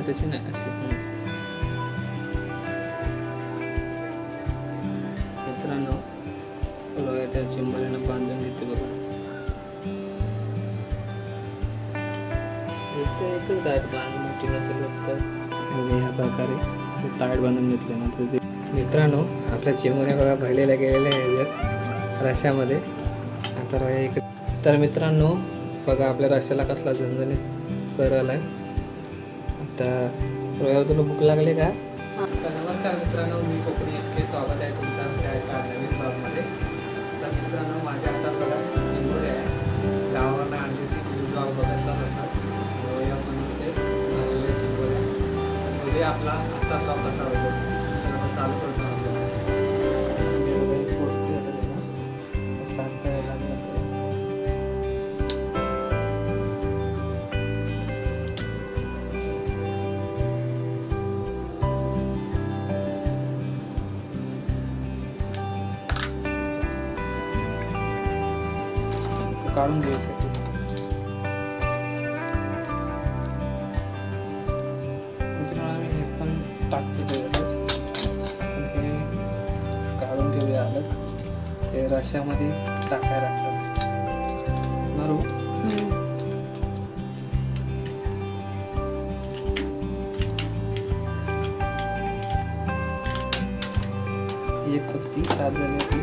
नाही तशी नाही अशी. मित्रांनो बघा त्या चिंबोरीनं बांधून घेते बघा. एकच गाठ बांध मोठी नसेल फक्त ह्या प्रकारे असे ताट बांधून घेतले ना तर ते. मित्रांनो आपल्या चिंबोऱ्या बघा भरलेल्या गेलेल्या आहेत रश्यामध्ये. आता रया इकडे. तर मित्रांनो बघा आपल्या रश्याला कसला झणझणीत कर आलाय. आता रोया तुला भूक लागली का? तर नमस्कार मित्रांनो, मी कोकणी SK, स्वागत आहे तुमचं आमच्या एका नवीन ब्लॉगमध्ये. तर मित्रांनो माझ्या हातात बघा चिंबोरी आहे, गावावरनं आणली ती. तुम्ही ब्लॉग बघायचा तसा रोया पण ते भरलेल्या चिंबोऱ्या. बघूया आपला आजचा ब्लॉग कसा होतो. चला चालू करतो आपल्याला. पोहोचते आता त्याला साफ करायला लागेल. काढून घ्यायसाठी मित्रांनो आम्ही हे पण टाकतो त्याच्यातच. हे काढून घेऊया अलग. ते रश्यामध्ये टाकायला लागतात बरोबर. एक कपची साफ झाली आपली.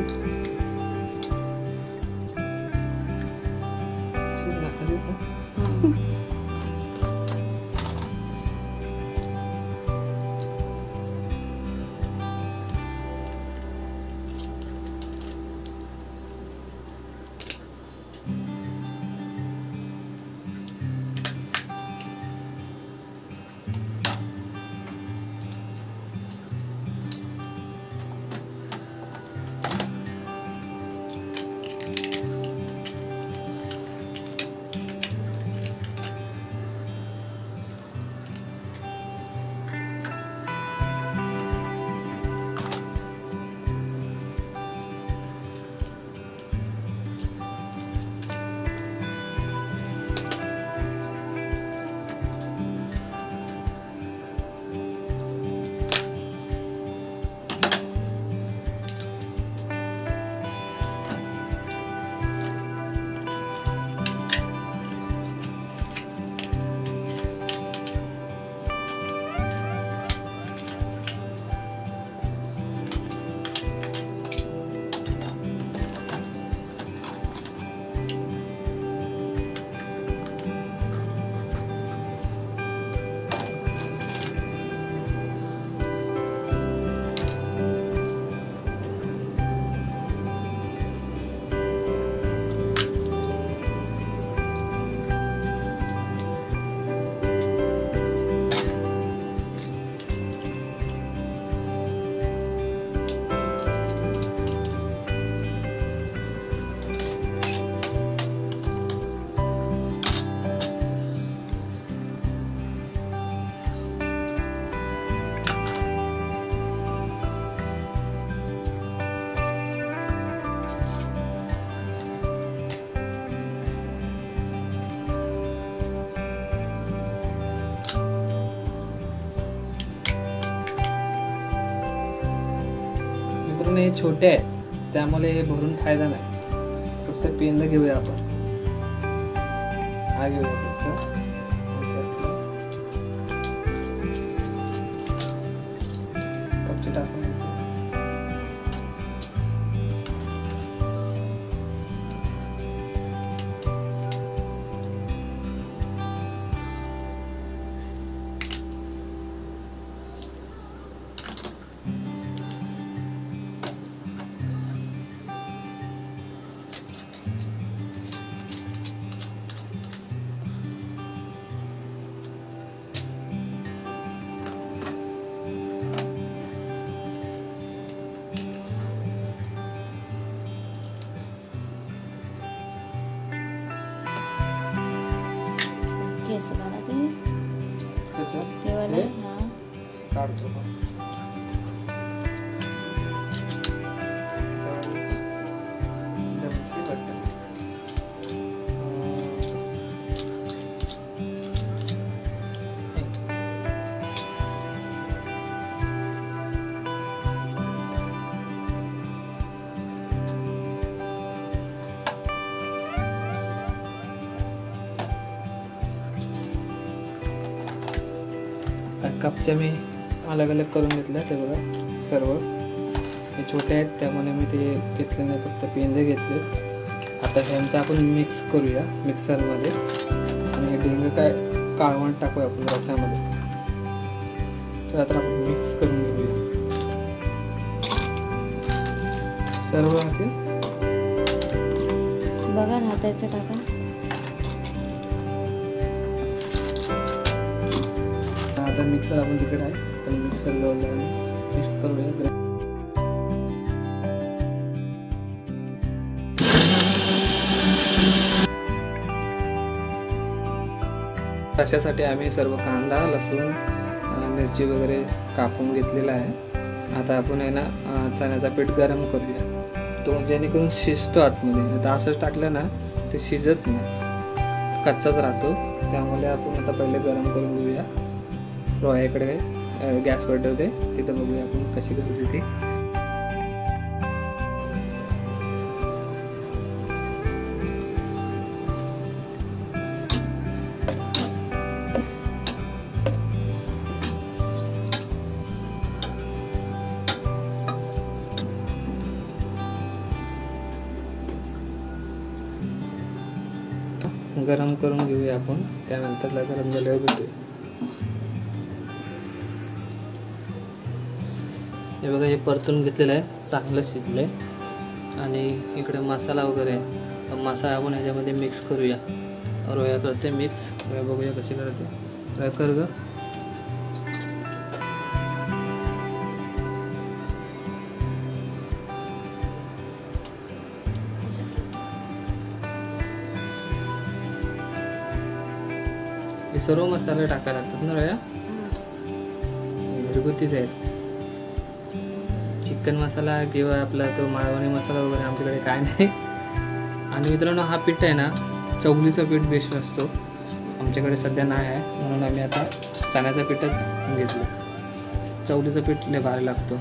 हे छोटे आहेत त्यामुळे हे भरून फायदा नाही. फक्त पेंद घेऊया आपण. हा घेऊया फक्त. कपचे टाकून काढतो. कपच्या मी अलग अलग करून घेतल्या ते बघा सर्व. हे छोटे आहेत त्यामुळे मी ते घेतले नाही, फक्त पेंदे घेतलेत. आता ह्यांचं आपण मिक्स करूया मिक्सरमध्ये आणि ढेंग काय काळवण टाकूया आपण रसामध्ये. तर आता आपण मिक्स करून घेऊया सर्व राहतील. बघा ना आता इकडे टाका. आता मिक्सर आपण तिकडे आहे तर मिक्सर लावून मिक्स करूया. रश्यासाठी आम्ही सर्व कांदा लसूण मिरची वगैरे कापून घेतलेला आहे. आता आपण आहे ना चण्याचा पीठ गरम करूया, तो जेणेकरून शिजतो आतमध्ये. आता असंच टाकलं ना ते शिजत नाही, कच्चाच राहतो. त्यामुळे आपण आता पहिले गरम करून घेऊया. रोह्याकडे गॅस पेटवते, तिथं बघूया आपण कशी करते ती. गरम करून घेऊया आपण, त्यानंतर गरम झाल्यावर भेटूया. हे बघा हे परतून घेतलेलं आहे, चांगलं शिजलं आहे. आणि इकडे मसाला वगैरे आहे, मसाला आपण ह्याच्यामध्ये मिक्स करूया. रोया करते मिक्स, रोया बघूया कशी करते. रोया कर ग. हे सर्व मसाले टाकायला लागतात ना रोया, घरगुतीच आहेत. चिकन मसाला किंवा आपला तो माळवणी मसाला वगैरे आमच्याकडे काय नाही. आणि मित्रांनो हा पीठ आहे ना चवलीचा पीठ बेस्ट असतो, आमच्याकडे सध्या नाही आहे म्हणून आम्ही आता चण्याचं पीठच घेतलं. चवलीचं पीठ लय भारी लागतो.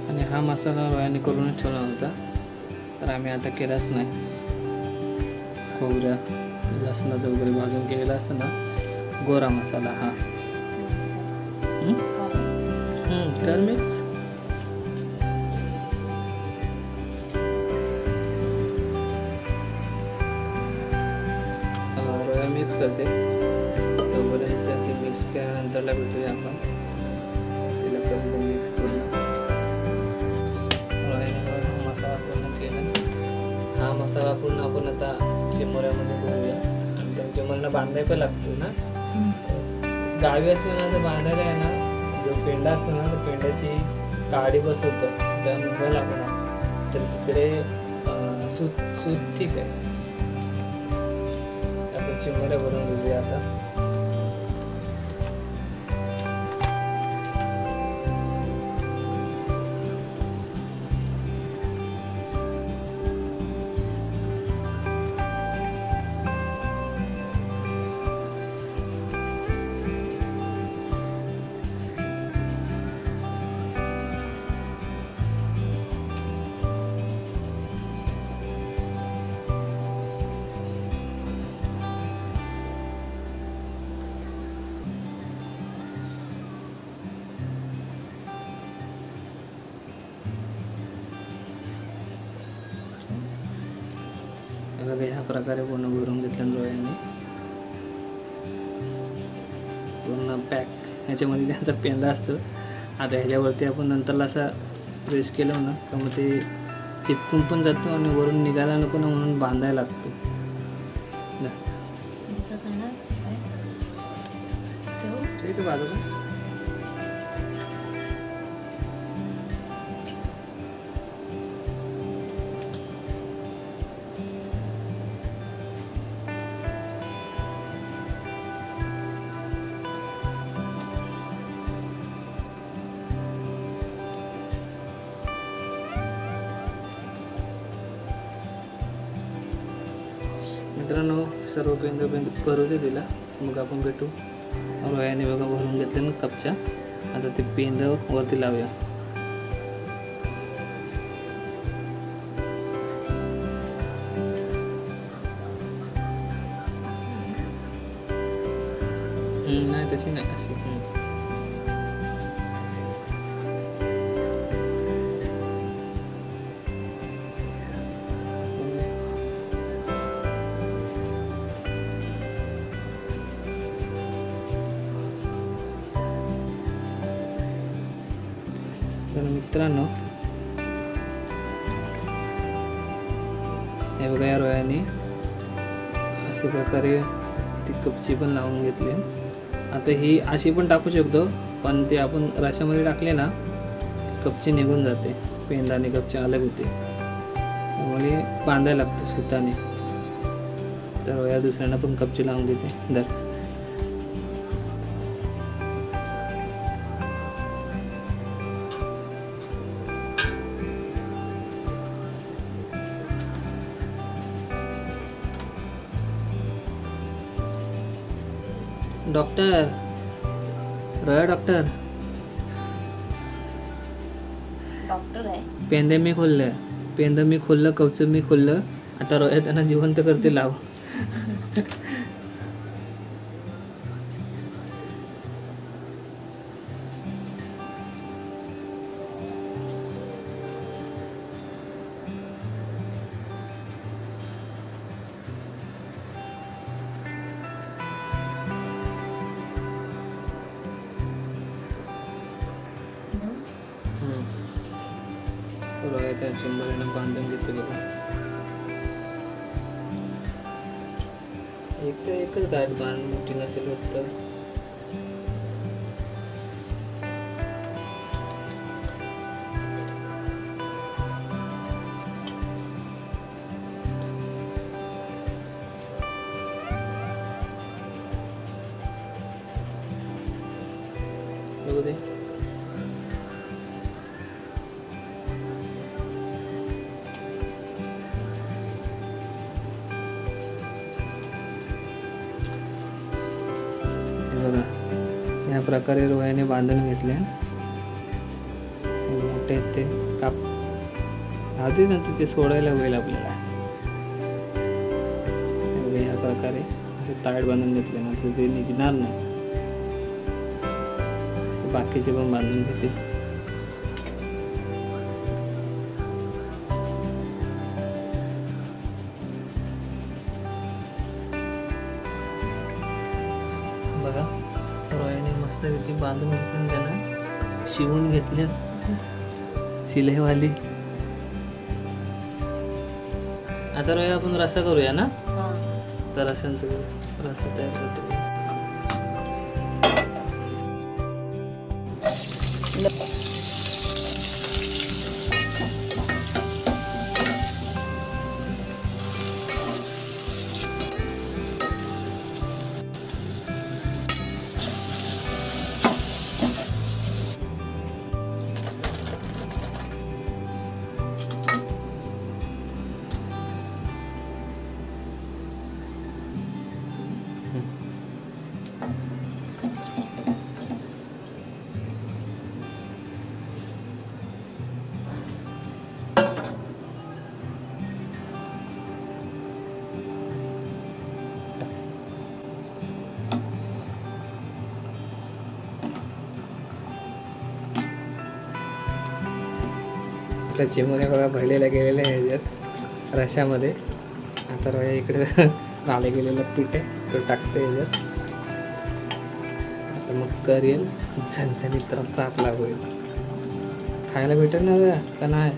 आणि हा मसाला रोयाने करूनच ठेवला होता, तर आम्ही आता केलाच नाही. खोबऱ्या लसणाचं वगैरे भाजून केलेला असतं ना गोरा मसाला हा. कर मिक्स. रोया मिक्स करते तोपर्यंत ते मिक्स केल्यानंतरला भेटूया आपण. तिला करून मिक्स करून रोयाने मसाला पूर्ण केला. हा मसाला पूर्ण आपण आता चिमोऱ्यामध्ये करूया. आणि त्या चिमोऱ्यांना बांधायला पण लागतो ना. गावी असलं ना तर बांधायला आहे ना, जो पेंडा असतो ना तर पेंड्याची काडी बसवतो त्या मुंबईला आपण. तर इकडे सूत ठीक आहे. आपण चिमोऱ्या भरून घेऊया आता. बघा ह्या प्रकारे पूर्ण भरून घेतलं रोयाने पूर्ण पॅक. ह्याच्यामध्ये त्यांचा पेंदा असतो. आता ह्याच्यावरती आपण नंतरला असा प्रेस केलं ना तर मग ते चिपकून पण जातो आणि वरून निघायला नको ना म्हणून बांधायला लागतो. ठीक आहे बाजूला. मित्रांनो सर्व पेंद करू दे तिला, मग आपण भेटू. रोयाने बघा भरून घेतले ना कपच्या. आता ते पेंद वरती लावूया. नाही ते तशी नाही अशी. तर मित्रांनो हे बघा या रोयाने अशा प्रकारे ती कपची पण लावून घेतली. आता ही अशी पण टाकू शकतो, पण ते आपण रश्यामध्ये टाकले ना कपची निघून जाते, पेंदा आणि कपची अलग होते, त्यामुळे बांधायला लागतं सुताने. तर या दुसऱ्यांना पण कपची लावून देते. दर डॉक्टर रोया डॉक्टर आहे. पेंदे मी खोललं, पेंद मी खोललं, कवचं मी खोललं. आता रोया त्यांना जिवंत करते लाव. रोया त्या चिंबरीनं बांधून घेते बघा. एक तर एकच गाठ बांध मोठी नसेल वाटतं. बघू दे. बघा या प्रकारे रोयाने बांधून घेतले. मोठे ते काप आधी नंतर ते सोडायला होईल आपल्याला. या प्रकारे असे ताट बांधून घेतले ना तर ते निघणार नाही. बाकीचे पण बांधून घेते. बघा रोयाने मस्तपैकी बांधून घेतले, त्यांना शिवून घेतले शिलाईवाली. आता रोया आपण रसा करूया ना. तर रसांचं रसा तयार करतो. आपल्या चिमोऱ्या बघा भरलेल्या गेलेल्या आहे ह्याच्यात रश्यामध्ये. आता रोया इकडे राले गेलेलं पीठ आहे तो टाकते ह्याच्यात. आता मग करेल झणझणीत रस्सा आपला होईल. खायला भेटेल ना रोया का नाही?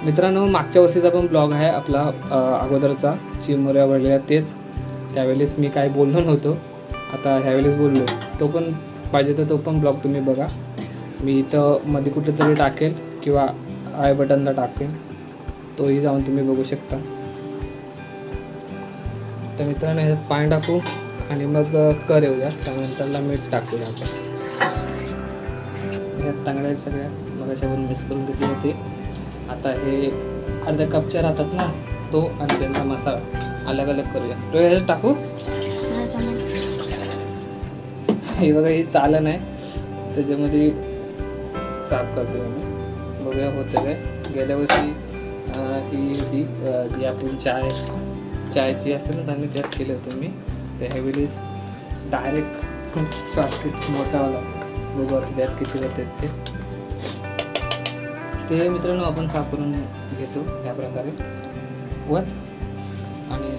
मित्रांनो मागच्या वर्षीचा पण ब्लॉग आहे आपला अगोदरचा चिमोऱ्या भरलेल्या तेच. त्यावेळेस मी काय बोललो नव्हतो, आता ह्यावेळेस बोललो. तो पण पाहिजे तर तो पण ब्लॉग तुम्ही बघा. मी इथं मध्ये कुठेतरी टाकेल किंवा आय बटनला टाकेल, तोही जाऊन तुम्ही बघू शकता. तर मित्रांनो ह्याच्यात पाणी टाकू आणि मग कर येऊया, त्यानंतरला मीठ टाकूया आपण. ह्यात तांगड्या सगळ्या मग अशा पण मिक्स करून घेतली होती. आता हे अर्ध्या कपच्या राहतात ना तो आणि त्यांचा मसाला अलग अलग करूया. तो ह्याच्यात टाकू. हे बघा ही चालन आहे, त्याच्यामध्ये साफ करते मी. बघूया होतं काय. गेल्या वर्षी ही होती जी आपण चायची असते ना त्यांनी त्यात केले होते मी. ते हेवीलीज डायरेक्ट शॉर्टकट मोठावाला बघू आता त्यात किती होतात ते मित्रांनो आपण साफ करून घेतो या प्रकारे वत आणि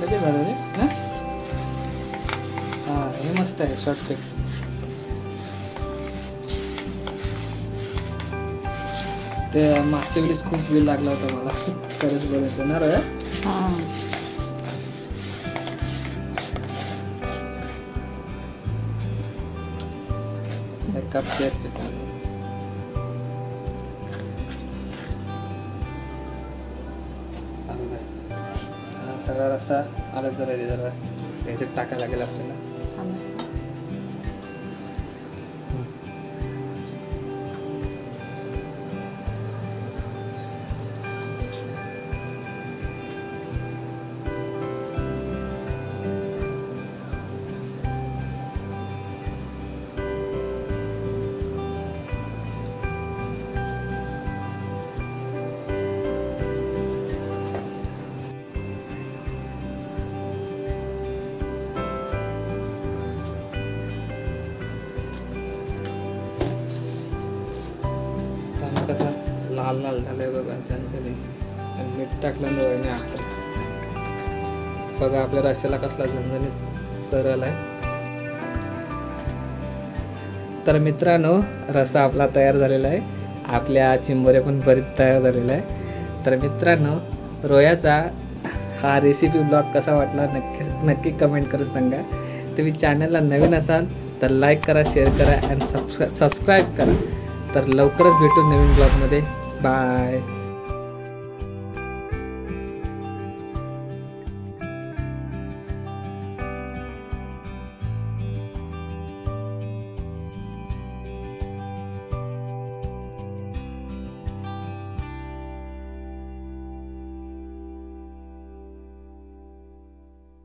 लगेच झालं रे ना. हां हे मस्त आहे शॉर्टकट. ते मागच्या वेळेस खूप वेळ लागला होता मला खरंच बोलायचं ना रे. कप चेअर सगळा रस्सा अलग जरा त्याचा रस त्याच्यात टाकायला लागेल आपल्याला. कसा लाल लाल झालंय बघा चणचणी आणि मीठ टाकल्यामुळे वळणे आता बघा आपल्या रस्स्याला कसला झणझणीत कर आलाय. तर मित्रांनो रस्सा आपला तयार झालेला आहे. आपल्या चिंबोऱ्या पण बरीच तयार झालेला आहे. तर मित्रांनो रोयाचा हा रेसिपी ब्लॉग कसा वाटला नक्की कमेंट करून सांगा. तुम्ही चॅनलला नवीन असाल तर लाईक करा, शेअर करा आणि सबस्क्राईब करा. तर लवकरच भेटू नवीन ब्लॉगमध्ये. बाय.